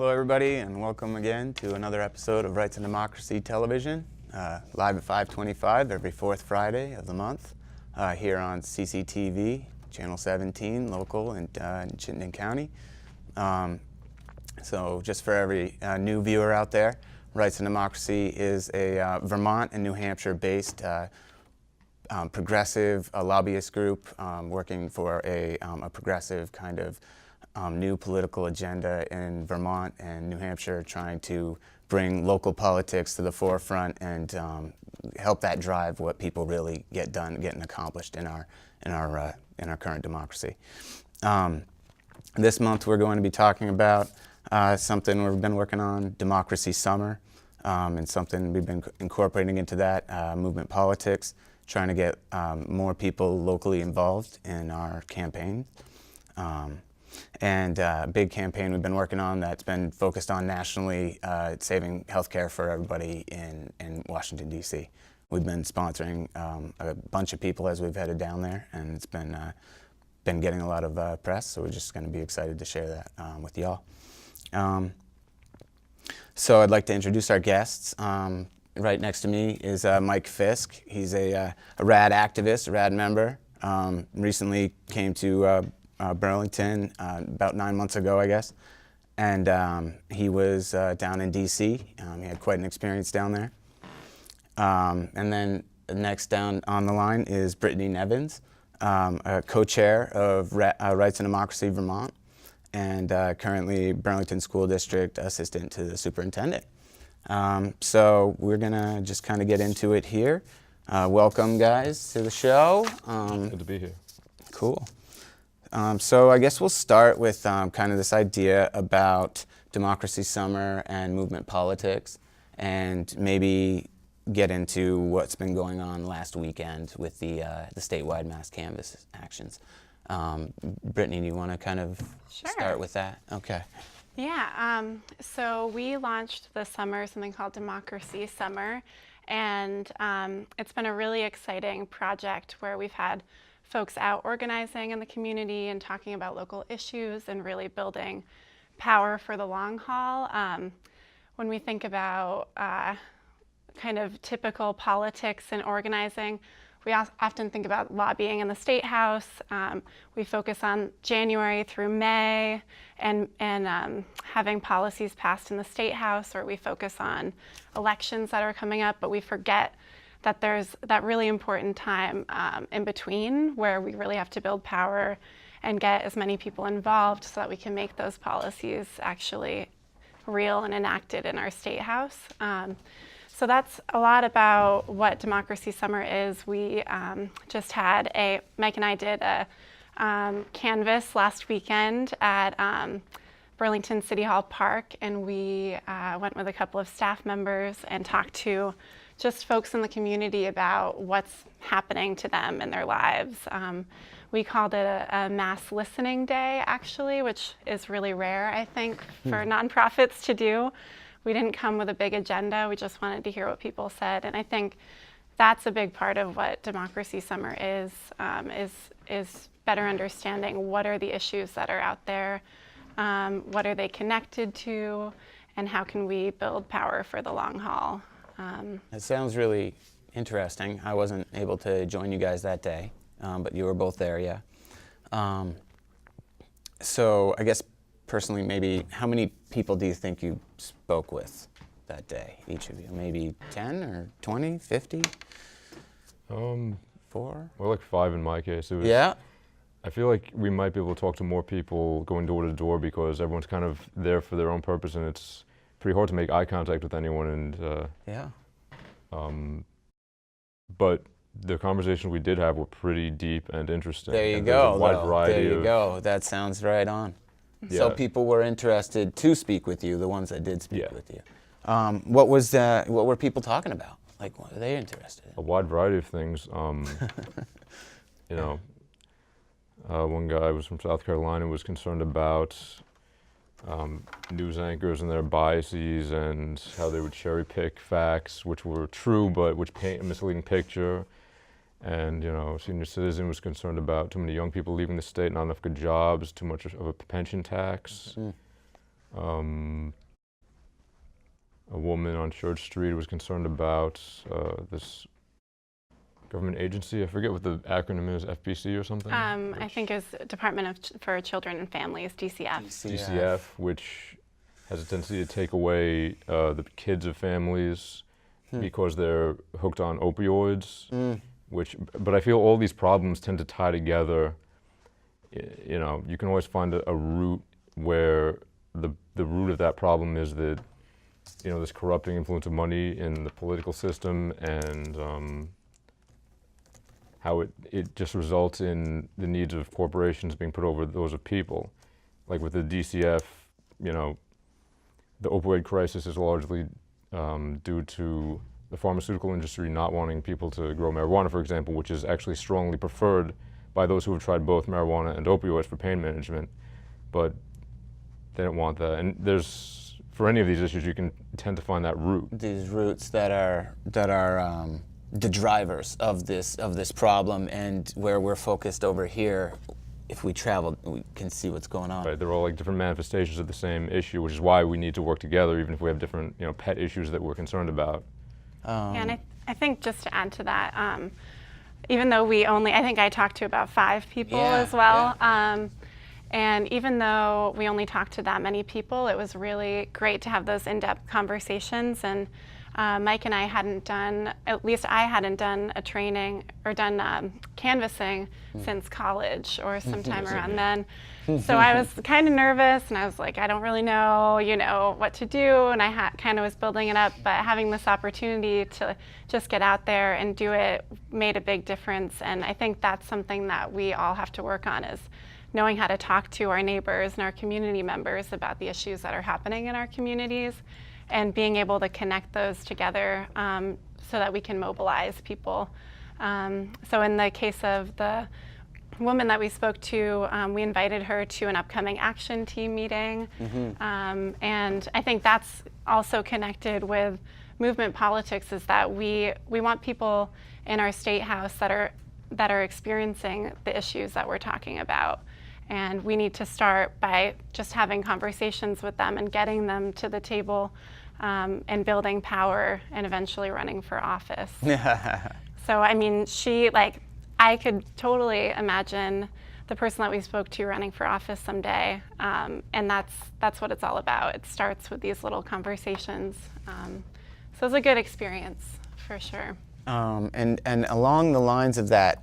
Hello everybody, and welcome again to another episode of Rights and Democracy Television, live at 5:25 every fourth Friday of the month, here on CCTV, Channel 17, local in Chittenden County. So just for every new viewer out there, Rights and Democracy is a Vermont and New Hampshire-based progressive lobbyist group working for a progressive kind of new political agenda in Vermont and New Hampshire, trying to bring local politics to the forefront and help that drive what people really getting accomplished in our current democracy. This month we're going to be talking about something we've been working on, Democracy Summer, and something we've been incorporating into that, movement politics, trying to get more people locally involved in our campaign. And a big campaign we've been working on that's been focused on nationally saving healthcare for everybody in Washington, D.C. We've been sponsoring a bunch of people as we've headed down there, and it's been getting a lot of press, so we're just going to be excited to share that with y'all. So I'd like to introduce our guests. Right next to me is Mike Fisk. He's a RAD activist, a RAD member. Recently came to Burlington about 9 months ago, I guess, and he was down in D.C. He had quite an experience down there. And then next down on the line is Brittany Nevins, a co-chair of Rights and Democracy Vermont, and currently Burlington School District assistant to the superintendent. So we're gonna just kind of get into it here. Welcome, guys, to the show. Good to be here. Cool. So I guess we'll start with kind of this idea about Democracy Summer and movement politics, and maybe get into what's been going on last weekend with the statewide mass canvass actions. Brittany, do you want to kind of start with that? Okay. Yeah, so we launched this summer something called Democracy Summer, and it's been a really exciting project where we've had folks out organizing in the community and talking about local issues and really building power for the long haul. When we think about kind of typical politics and organizing, we often think about lobbying in the State House. We focus on January through May and having policies passed in the State House, or we focus on elections that are coming up, but we forget that there's that really important time in between where we really have to build power and get as many people involved so that we can make those policies actually real and enacted in our State House. So that's a lot about what Democracy Summer is. We just had Mike and I did a canvass last weekend at Burlington City Hall Park, and we went with a couple of staff members and talked to just folks in the community about what's happening to them in their lives. We called it a mass listening day, actually, which is really rare, I think, for nonprofits to do. We didn't come with a big agenda. We just wanted to hear what people said, and I think that's a big part of what Democracy Summer is better understanding what are the issues that are out there, what are they connected to, and how can we build power for the long haul. It sounds really interesting. I wasn't able to join you guys that day, but you were both there, yeah. So I guess personally, maybe how many people do you think you spoke with that day, each of you? Maybe 10 or 20, 50? 4? Well, like 5 in my case. It was, yeah. I feel like we might be able to talk to more people going door to door because everyone's kind of there for their own purpose, and it's pretty hard to make eye contact with anyone. And yeah. But the conversations we did have were pretty deep and interesting. There you and go. A wide variety there you of, go. That sounds right on. Yeah. So people were interested to speak with you, the ones that did speak Yeah. with you. What were people talking about? Like, what are they interested in? a wide variety of things. You know, one guy was from South Carolina, was concerned about news anchors and their biases and how they would cherry pick facts which were true but which paint a misleading picture. And, you know, senior citizen was concerned about too many young people leaving the state, not enough good jobs, too much of a pension tax. A woman on Church Street was concerned about this government agency. I forget what the acronym is, FBC or something? I think it's Department for Children and Families, DCF. DCF, which has a tendency to take away the kids of families because they're hooked on opioids. But I feel all these problems tend to tie together. You know, you can always find a root where the root of that problem is that, you know, this corrupting influence of money in the political system, and how it just results in the needs of corporations being put over those of people. Like with the DCF, you know, the opioid crisis is largely due to the pharmaceutical industry not wanting people to grow marijuana, for example, which is actually strongly preferred by those who have tried both marijuana and opioids for pain management, but they don't want that. And there's, for any of these issues, you can tend to find that root. These roots that are the drivers of this problem, and where we're focused over here. If we travel, we can see what's going on. Right, they're all like different manifestations of the same issue, which is why we need to work together, even if we have different, you know, pet issues that we're concerned about. And I think just to add to that, even though I think I talked to about 5 people as well. And even though we only talked to that many people, it was really great to have those in-depth conversations. And Mike and I hadn't done, at least I hadn't done a training or done canvassing since college or sometime around then. So I was kind of nervous, and I was like, I don't really know, you know, what to do. And I kind of was building it up, but having this opportunity to just get out there and do it made a big difference. And I think that's something that we all have to work on, is knowing how to talk to our neighbors and our community members about the issues that are happening in our communities, and being able to connect those together so that we can mobilize people. So in the case of the woman that we spoke to, we invited her to an upcoming action team meeting. And I think that's also connected with movement politics, is that we want people in our state house that are experiencing the issues that we're talking about. And we need to start by just having conversations with them and getting them to the table, and building power, and eventually running for office. So, I mean, I could totally imagine the person that we spoke to running for office someday. And that's what it's all about. It starts with these little conversations. So it's a good experience, for sure. And along the lines of that,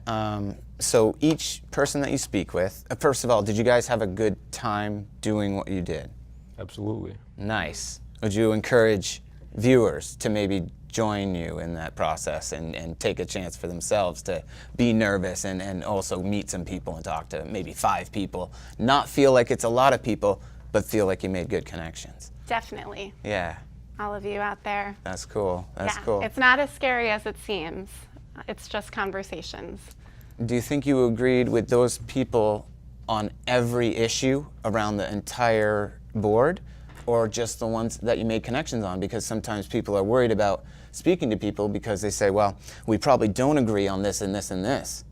so each person that you speak with, first of all, did you guys have a good time doing what you did? Absolutely. Nice. Would you encourage viewers to maybe join you in that process and take a chance for themselves to be nervous and also meet some people and talk to maybe 5 people, not feel like it's a lot of people, but feel like you made good connections? Definitely. Yeah. All of you out there. That's cool. That's cool. It's not as scary as it seems. It's just conversations. Do you think you agreed with those people on every issue around the entire board, or just the ones that you made connections on? Because sometimes people are worried about speaking to people because they say, well, we probably don't agree on this and this and this.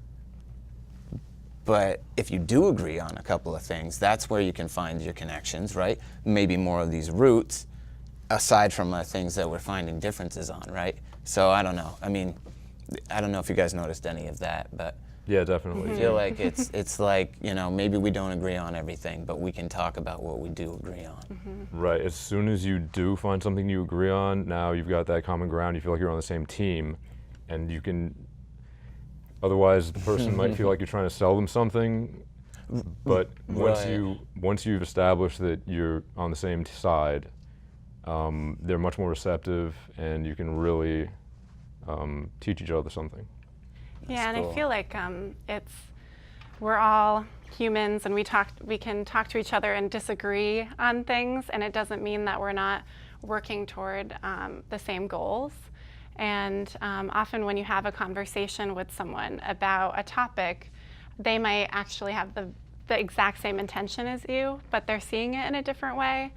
But if you do agree on a couple of things, that's where you can find your connections, right? Maybe more of these roots, aside from things that we're finding differences on, right? So I don't know. I mean, I don't know if you guys noticed any of that, but Yeah, definitely. I feel like it's like, you know, maybe we don't agree on everything, but we can talk about what we do agree on. Right. As soon as you do find something you agree on, now you've got that common ground. You feel like you're on the same team, and you can. Otherwise, the person might feel like you're trying to sell them something. But once you've established that you're on the same side, they're much more receptive, and you can really teach each other something. Yeah, and cool. I feel like we're all humans, and we can talk to each other and disagree on things, and it doesn't mean that we're not working toward the same goals. And often when you have a conversation with someone about a topic, they might actually have the exact same intention as you, but they're seeing it in a different way.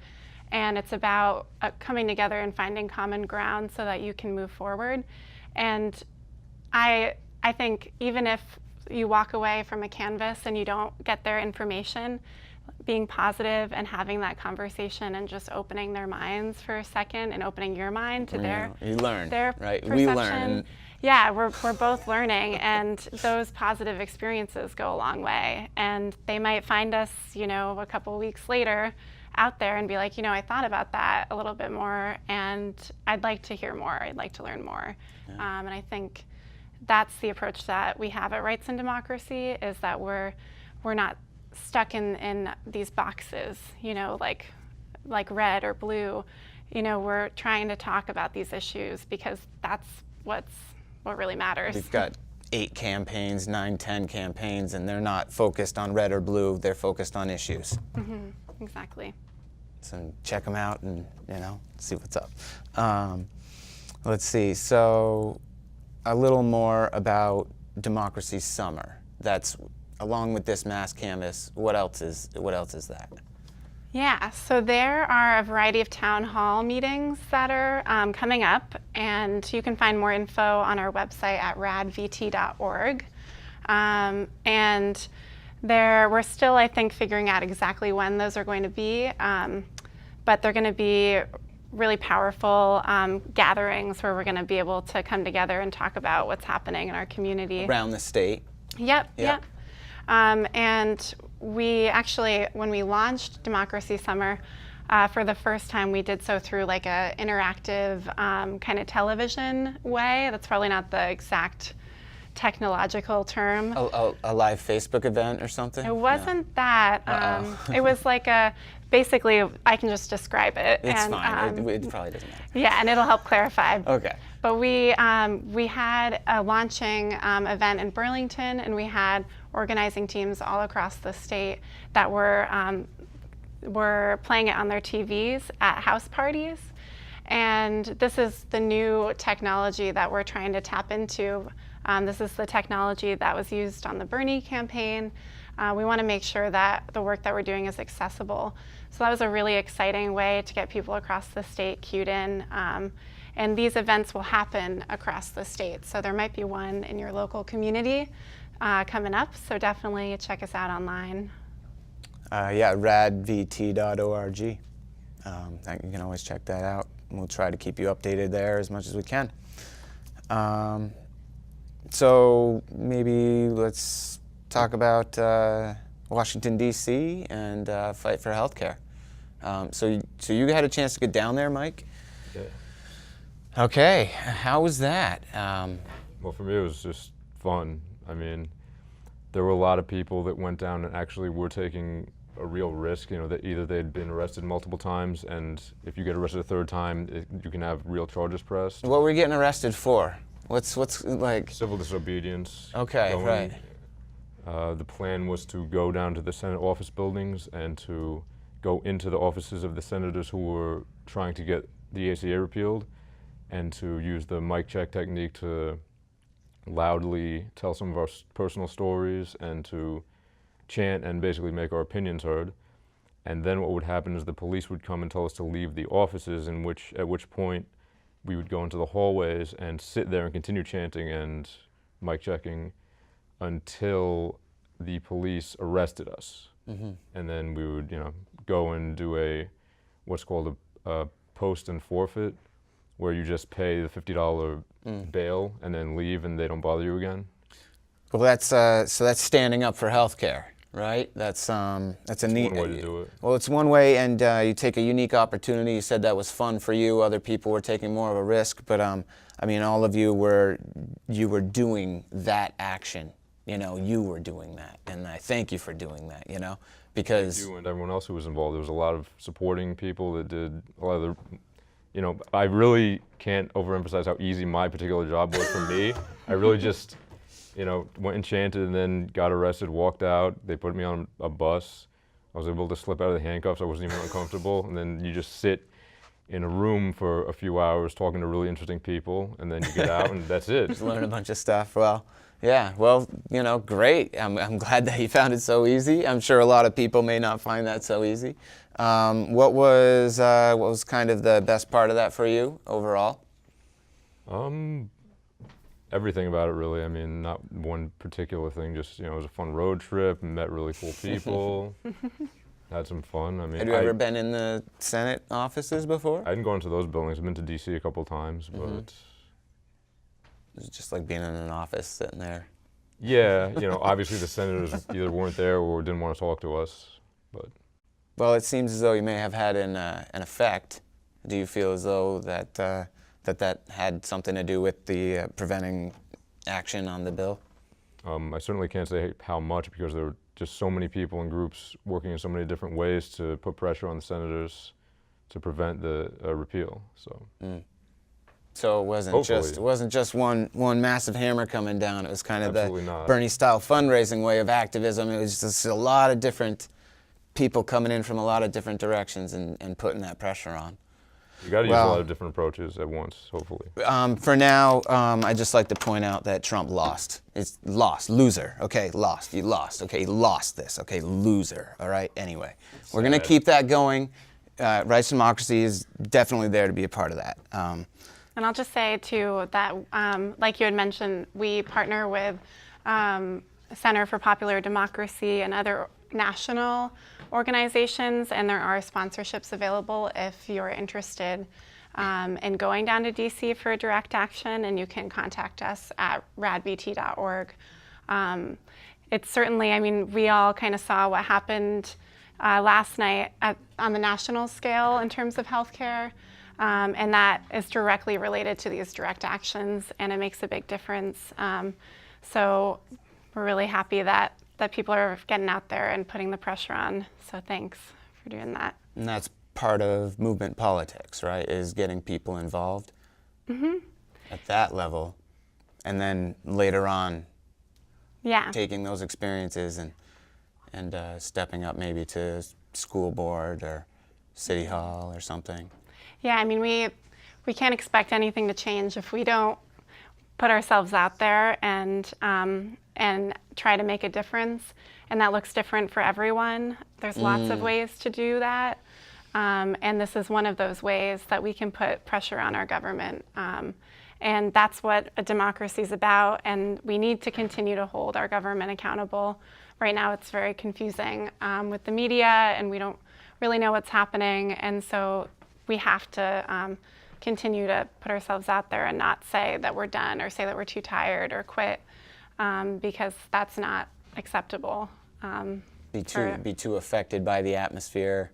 And it's about coming together and finding common ground so that you can move forward. And I think even if you walk away from a canvas and you don't get their information, being positive and having that conversation and just opening their minds for a second and opening your mind to You learn, their right? perception. We learn. And yeah, we're both learning, and those positive experiences go a long way. And they might find us, a couple weeks later out there and be like, I thought about that a little bit more, and I'd like to hear more. I'd like to learn more. Yeah. And I think that's the approach that we have at Rights and Democracy, is that we're not stuck in these boxes, like red or blue. We're trying to talk about these issues because that's what really matters. we've got 8 campaigns, 9, 10 campaigns, and they're not focused on red or blue. They're focused on issues. Mm-hmm. Exactly. So check them out and, see what's up. Let's see. So a little more about Democracy Summer. That's along with this mass canvas. What else is that? Yeah, so there are a variety of town hall meetings that are coming up, and you can find more info on our website at radvt.org. And we're still, I think, figuring out exactly when those are going to be, but they're going to be really powerful gatherings where we're going to be able to come together and talk about what's happening in our community. Around the state. Yep. And we actually, when we launched Democracy Summer, for the first time, we did so through like a interactive kind of television way. That's probably not the exact technological term. A live Facebook event or something? It wasn't that. It was like basically, I can just describe it. It's fine. It probably doesn't matter. Yeah, and it'll help clarify. Okay. But we had a launching event in Burlington, and we had organizing teams all across the state that were playing it on their TVs at house parties. And this is the new technology that we're trying to tap into. This is the technology that was used on the Bernie campaign. We want to make sure that the work that we're doing is accessible. So that was a really exciting way to get people across the state cued in. And these events will happen across the state. So there might be one in your local community coming up. So definitely check us out online. Radvt.org. You can always check that out. We'll try to keep you updated there as much as we can. So maybe let's talk about Washington, D.C. and fight for healthcare. So you had a chance to get down there, Mike? Yeah. Okay. How was that? Well, for me, it was just fun. I mean, there were a lot of people that went down and actually were taking a real risk, that either they'd been arrested multiple times, and if you get arrested a third time, you can have real charges pressed. What were you getting arrested for? What's like? Civil disobedience. Okay, right. The plan was to go down to the Senate office buildings and to go into the offices of the senators who were trying to get the ACA repealed, and to use the mic check technique to loudly tell some of our personal stories and to chant and basically make our opinions heard. And then what would happen is the police would come and tell us to leave the offices, at which point we would go into the hallways and sit there and continue chanting and mic checking until the police arrested us. Mm-hmm. And then we would, go and do what's called a post and forfeit, where you just pay the $50 bail and then leave and they don't bother you again. Well, that's standing up for healthcare, right? That's a neat one way to do it. Well, it's one way, and you take a unique opportunity. You said that was fun for you. Other people were taking more of a risk, but all of you were doing that action. You were doing that, and I thank you for doing that. Because you and everyone else who was involved. There was a lot of supporting people that did a lot of the. I really can't overemphasize how easy my particular job was for me. I really just, went and chanted and then got arrested, walked out. They put me on a bus. I was able to slip out of the handcuffs. I wasn't even uncomfortable. And then you just sit in a room for a few hours talking to really interesting people, and then you get out and that's it. Just learn a bunch of stuff. Well, yeah. Well, great. I'm glad that you found it so easy. I'm sure a lot of people may not find that so easy. What was kind of the best part of that for you overall? Everything about it, really. I mean, not one particular thing. Just it was a fun road trip. Met really cool people. had some fun. I mean, Have you ever been in the Senate offices before? I didn't go into those buildings. I've been to DC a couple times, but It's just like being in an office sitting there. yeah, you know, obviously the senators either weren't there or didn't want to talk to us. But Well, it seems as though you may have had an effect. Do you feel as though that that had something to do with the preventing action on the bill? I certainly can't say how much because there were just so many people and groups working in so many different ways to put pressure on the senators to prevent the repeal. So. So it wasn't just one massive hammer coming down. It was kind of Absolutely the not. Bernie-style fundraising way of activism. It was just a lot of different people coming in from a lot of different directions and putting that pressure on. You got to use a Well, lot of different approaches at once, hopefully. For now, I'd just like to point out that Trump lost. It's lost, loser. Okay, lost. You lost. Okay, you lost this. Okay, loser. All right. Anyway, we're gonna Sad. keep that going. Rights and Democracy is definitely there to be a part of that. And I'll just say too that, like you had mentioned, we partner with Center for Popular Democracy and other national organizations, and there are sponsorships available if you're interested in going down to DC for direct action, and you can contact us at radbt.org. It's certainly, I mean, we all kind of saw what happened last night on the national scale in terms of healthcare. And that is directly related to these direct actions, and it makes a big difference. So we're really happy that people are getting out there and putting the pressure on. So thanks for doing that. And that's part of movement politics, right? Is getting people involved at that level, and then later on, taking those experiences and stepping up maybe to school board or city hall or something. Yeah, I mean, we can't expect anything to change if we don't put ourselves out there and try to make a difference. And that looks different for everyone. There's lots of ways to do that. And this is one of those ways that we can put pressure on our government. And that's what a democracy is about. And we need to continue to hold our government accountable. Right now it's very confusing with the media, and we don't really know what's happening. And so we have to continue to put ourselves out there and not say that we're done or say that we're too tired or quit, because that's not acceptable. Be too affected by the atmosphere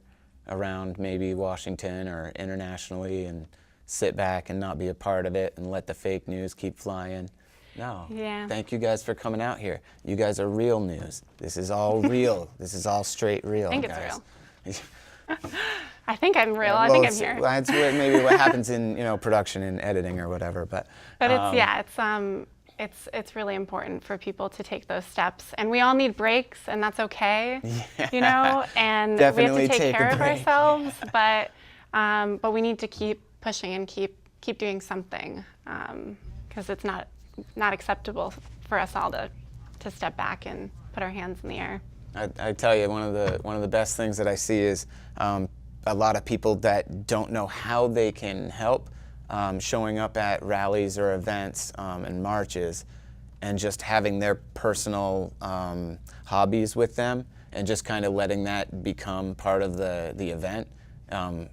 around maybe Washington or internationally and sit back and not be a part of it and let the fake news keep flying. No. Yeah. Thank you guys for coming out here. You guys are real news. This is all real. This is all straight real, I think guys. it's real. I think I'm real. I Well, think I'm here. That's maybe what happens in production and editing or whatever. But it's really important for people to take those steps, and we all need breaks, and that's okay. You know, and Definitely we have to take take a care of break. ourselves, but we need to keep pushing and keep doing something, because it's not acceptable for us all to step back and put our hands in the air. I tell you, one of the best things that I see is a lot of people that don't know how they can help, showing up at rallies or events and marches, and just having their personal hobbies with them, and just kind of letting that become part of the event.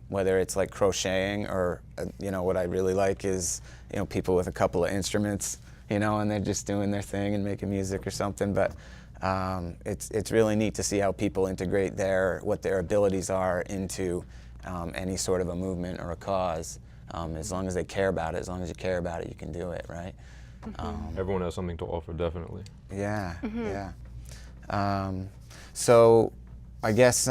Whether it's like crocheting or what I really like is people with a couple of instruments, and they're just doing their thing and making music or something. But it's really neat to see how people integrate what their abilities are into any sort of a movement or a cause. As long as they care about it, as long as you care about it, you can do it, right? Everyone has something to offer, definitely. Yeah, yeah. So I guess,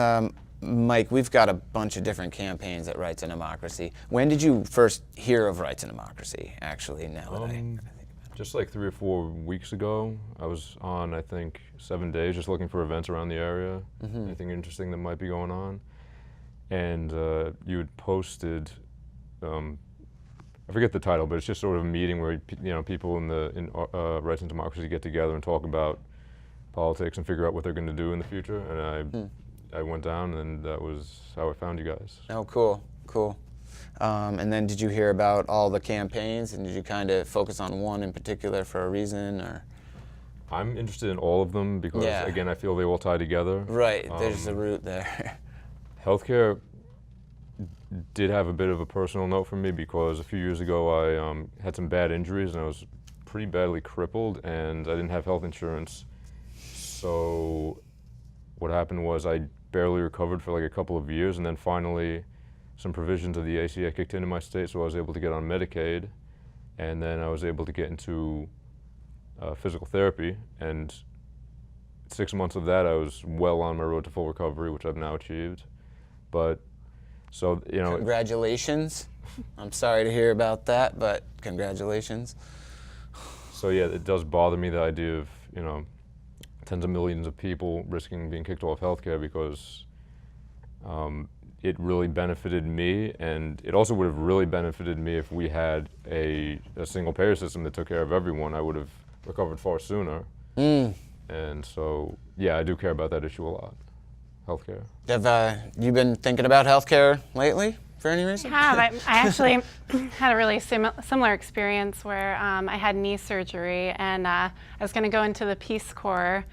Mike, we've got a bunch of different campaigns at Rights and Democracy. When did you first hear of Rights and Democracy, actually, now that I think about it? Just like 3 or 4 weeks ago, I was on, I think, 7 days just looking for events around the area, anything interesting that might be going on. And you had posted, I forget the title, but it's just sort of a meeting where people in Rights and Democracy get together and talk about politics and figure out what they're going to do in the future. And I went down, and that was how I found you guys. Oh, cool, cool. And then did you hear about all the campaigns, and did you kind of focus on one in particular for a reason, or? I'm interested in all of them because, again, I feel they all tie together. Right, there's a root there. Healthcare did have a bit of a personal note for me because a few years ago I had some bad injuries and I was pretty badly crippled and I didn't have health insurance. So what happened was I barely recovered for like a couple of years, and then finally some provisions of the ACA kicked into my state, so I was able to get on Medicaid, and then I was able to get into physical therapy, and 6 months of that I was well on my road to full recovery, which I've now achieved. But so, you know, Congratulations. I'm sorry to hear about that, but congratulations. so yeah, it does bother me, the idea of, you know, tens of millions of people risking being kicked off healthcare because it really benefited me, and it also would have really benefited me if we had a single payer system that took care of everyone. I would have recovered far sooner. And so, yeah, I do care about that issue a lot, healthcare. Have you been thinking about healthcare lately for any reason? I actually had a really similar experience where I had knee surgery, and I was going to go into the Peace Corps,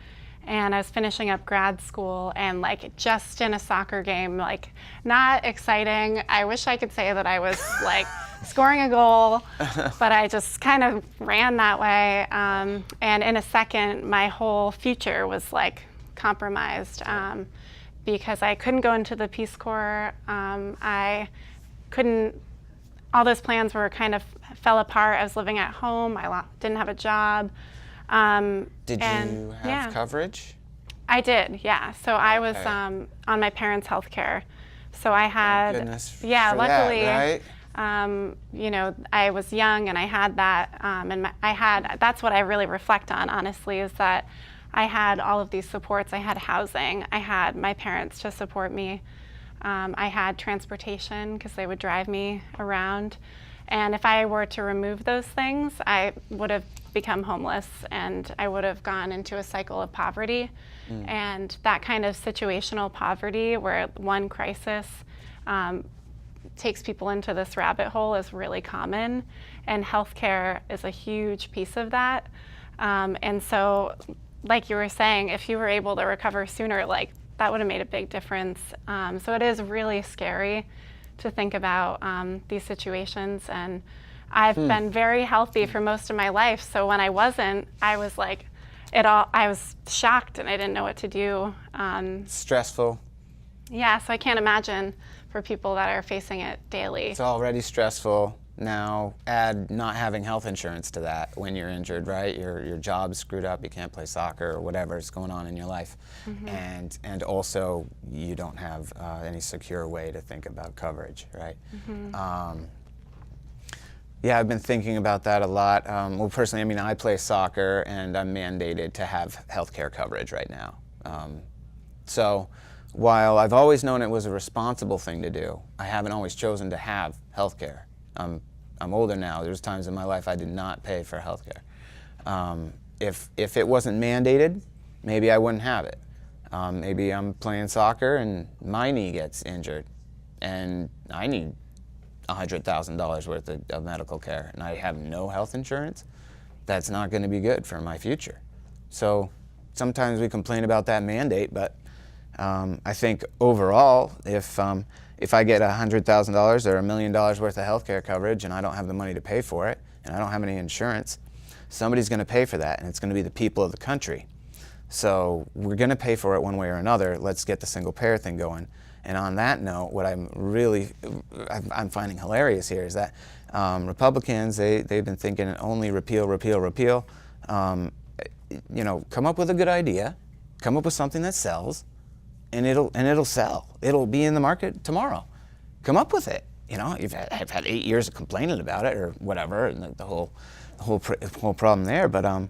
and I was finishing up grad school, and like just in a soccer game, like not exciting. I wish I could say that I was like scoring a goal, but I just kind of ran that way. And in a second, my whole future was like compromised. Because I couldn't go into the Peace Corps. I couldn't, all those plans were kind of fell apart. I was living at home. I didn't have a job. Did you have coverage? I did, yeah. So I was Okay. on my parents' health care. So I had, Goodness yeah, for luckily, that, right? you know, I was young and I had that, and that's what I really reflect on, honestly, is that I had all of these supports. I had housing. I had my parents to support me. I had transportation because they would drive me around. And if I were to remove those things, I would have become homeless and I would have gone into a cycle of poverty. And that kind of situational poverty where one crisis takes people into this rabbit hole is really common. And healthcare is a huge piece of that. And so, like you were saying, if you were able to recover sooner, like that would have made a big difference. So it is really scary to think about these situations. And I've been very healthy for most of my life. So when I wasn't, I was like, I was shocked and I didn't know what to do. Stressful. Yeah, so I can't imagine for people that are facing it daily. It's already stressful. Now add not having health insurance to that when you're injured, right? Your job's screwed up, you can't play soccer or whatever's going on in your life. And also you don't have any secure way to think about coverage, right? Yeah, I've been thinking about that a lot. Well, personally, I mean, I play soccer and I'm mandated to have healthcare coverage right now. So while I've always known it was a responsible thing to do, I haven't always chosen to have healthcare. I'm older now. There's times in my life I did not pay for healthcare. If it wasn't mandated, maybe I wouldn't have it. Maybe I'm playing soccer and my knee gets injured and I need $100,000 worth of medical care and I have no health insurance. That's not going to be good for my future. So sometimes we complain about that mandate, but I think overall, if I get $100,000 or $1 million worth of healthcare coverage and I don't have the money to pay for it and I don't have any insurance, somebody's going to pay for that, and it's going to be the people of the country. So we're going to pay for it one way or another. Let's get the single payer thing going. And on that note, what I'm finding hilarious here is that Republicans, they've been thinking only repeal. You know, come up with a good idea, come up with something that sells, and it'll sell. It'll be in the market tomorrow. Come up with it. You know, I've had 8 years of complaining about it or whatever, and the whole problem there. But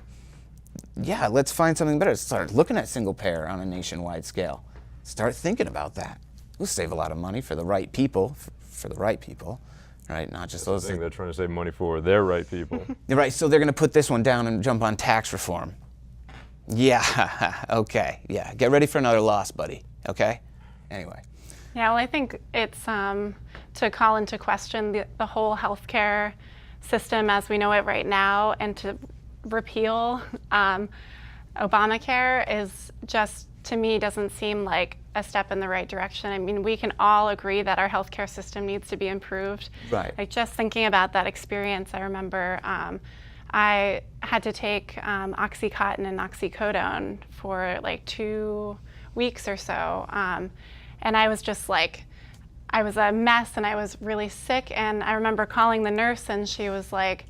yeah, let's find something better. Start looking at single payer on a nationwide scale. Start thinking about that. We'll save a lot of money for the right people, for the right people, right? Not just those. I think they're trying to save money for their right people. Right. So they're going to put this one down and jump on tax reform. Yeah. Okay. Yeah. Get ready for another loss, buddy. Okay. Anyway. Yeah, well, I think it's to call into question the whole healthcare system as we know it right now, and to repeal Obamacare is just to me doesn't seem like a step in the right direction. I mean, we can all agree that our healthcare system needs to be improved. Right. Like just thinking about that experience, I remember I had to take Oxycontin and oxycodone for like 2 weeks or so. And I was just like, I was a mess and I was really sick. And I remember calling the nurse and she was like,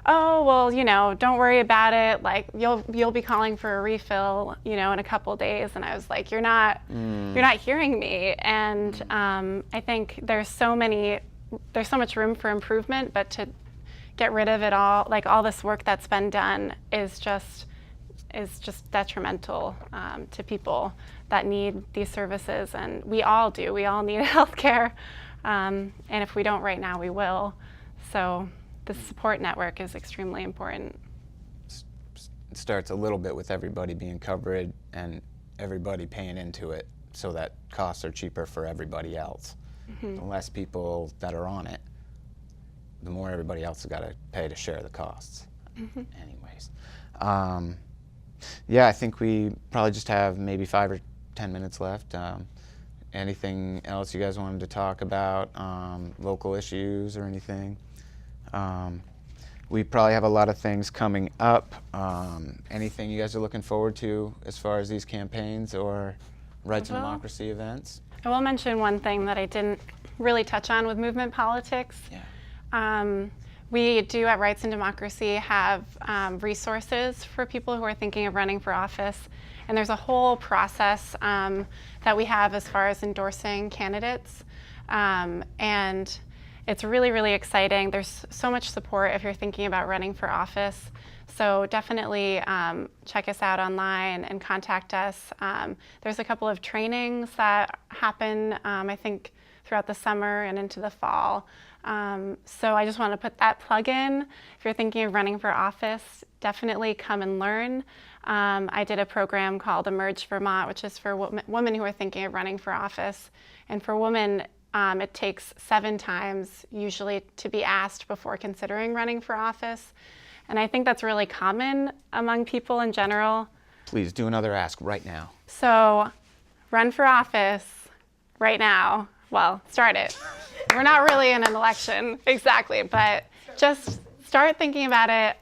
oh, well, you know, don't worry about it. Like you'll be calling for a refill, you know, in a couple days. And I was like, you're not hearing me. And I think there's so much room for improvement, but to get rid of it all, like all this work that's been done is just detrimental to people that need these services. And we all do. We all need healthcare. And if we don't right now, we will. So the support network is extremely important. It starts a little bit with everybody being covered and everybody paying into it so that costs are cheaper for everybody else. The less people that are on it, the more everybody else has got to pay to share the costs. Anyways. Yeah, I think we probably just have maybe 5 or 10 minutes left. Anything else you guys wanted to talk about? Local issues or anything? We probably have a lot of things coming up. Anything you guys are looking forward to as far as these campaigns or Right to Democracy events? I will mention one thing that I didn't really touch on with movement politics. Yeah. We do at Rights and Democracy have resources for people who are thinking of running for office. And there's a whole process that we have as far as endorsing candidates. And it's really, really exciting. There's so much support if you're thinking about running for office. So definitely check us out online and contact us. There's a couple of trainings that happen, I think, throughout the summer and into the fall. So I just want to put that plug in. If you're thinking of running for office, definitely come and learn. I did a program called Emerge Vermont, which is for women who are thinking of running for office. And for women, it takes 7 times usually to be asked before considering running for office. And I think that's really common among people in general. Please do another ask right now. So run for office right now. Well, start it. We're not really in an election, exactly, but just start thinking about it.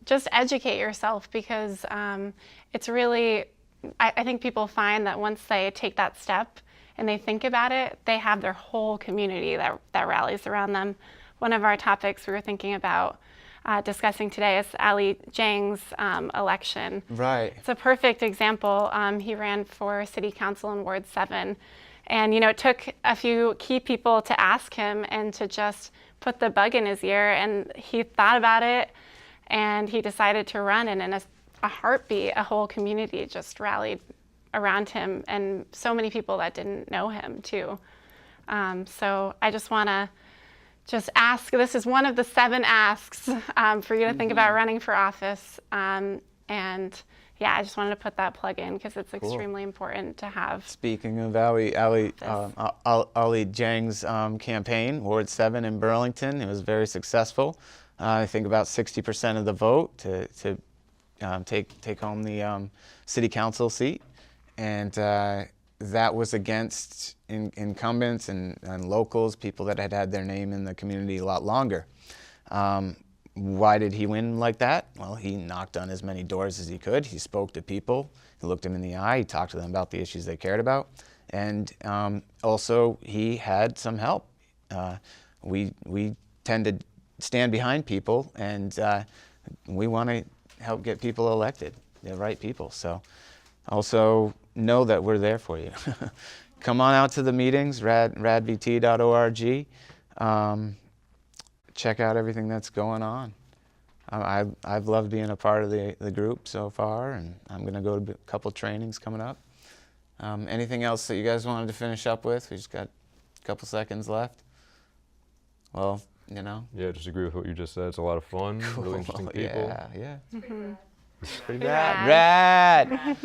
Just educate yourself because it's really, I think people find that once they take that step and they think about it, they have their whole community that rallies around them. One of our topics we were thinking about discussing today is Ali Zhang's election. Right. It's a perfect example. He ran for city council in Ward 7. And, you know, it took a few key people to ask him and to just put the bug in his ear. And he thought about it and he decided to run. And in a heartbeat, a whole community just rallied around him, and so many people that didn't know him too. So I just want to ask, this is one of the 7 asks for you to think about running for office. And yeah, I just wanted to put that plug in because it's extremely important to have. Speaking of Ali Zhang's campaign, Ward 7 in Burlington, it was very successful. I think about 60% of the vote to take home the city council seat. And that was against incumbents and locals, people that had had their name in the community a lot longer. Why did he win like that? Well, he knocked on as many doors as he could. He spoke to people. He looked them in the eye. He talked to them about the issues they cared about. And also, he had some help. We tend to stand behind people, and we want to help get people elected, the right people. So also know that we're there for you. Come on out to the meetings, radvt.org. Check out everything that's going on. I've loved being a part of the group so far, and I'm going to go to a couple trainings coming up. Anything else that you guys wanted to finish up with? We just got a couple seconds left. Well, you know. Yeah, just agree with what you just said. It's a lot of fun, really interesting people. Yeah. It's Pretty rad.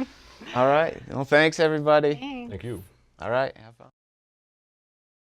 All right. Well, thanks, everybody. Thanks. Thank you. All right. Have fun.